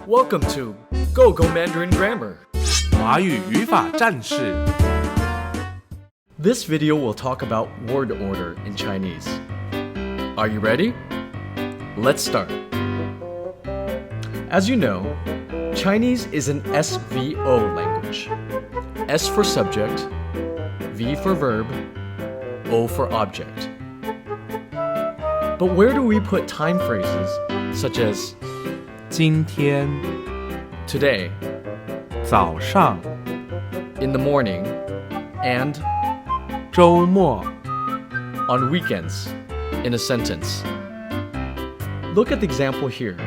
Welcome to Go Mandarin Grammar. 华语语法战士。This video will talk about word order in Chinese. Are you ready? Let's start. As you know, Chinese is an SVO language. S for subject, V for verb, O for object. But where do we put time phrases such as 今天 today, 早上 in the morning, and 周末 on weekends in a sentence? Look at the example here.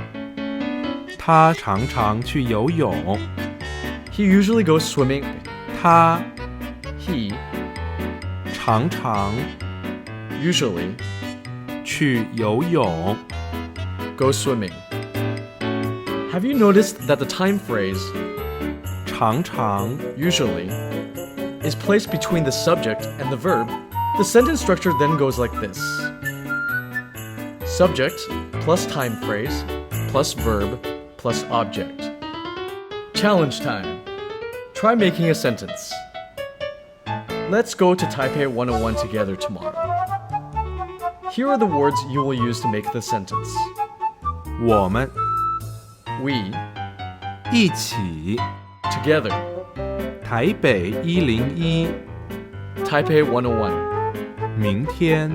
他常常去游泳 He usually goes swimming. 他 He 常常 usually 去游泳 goes swimming. Have you noticed that the time phrase 常常 usually is placed between the subject and the verb? The sentence structure then goes like this. Subject plus time phrase plus verb plus object. Challenge time. Try making a sentence. Let's go to Taipei 101 together tomorrow. Here are the words you will use to make the sentence. 我们 We 一起 together. 台北101 Taipei 101. 明天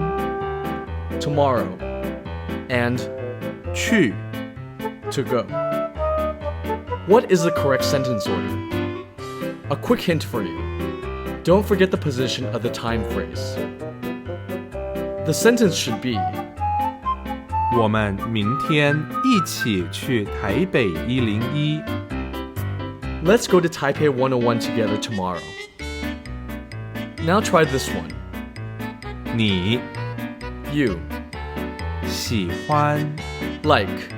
Tomorrow. And 去 to go. What is the correct sentence order? A quick hint for you. Don't forget the position of the time phrase. The sentence should be 我们明天一起去台北101 Let's go to Taipei 101 together tomorrow. Now try this one. 你 You 喜欢 like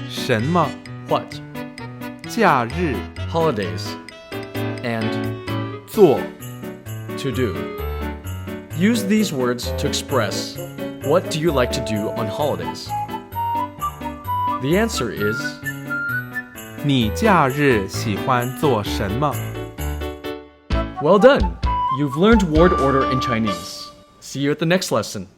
什么 what? 假日 Holidays. And 做 to do. Use these words to express what do you like to do on holidays? The answer is 你假日喜欢做什么 well done! You've learned word order in Chinese. See you at the next lesson.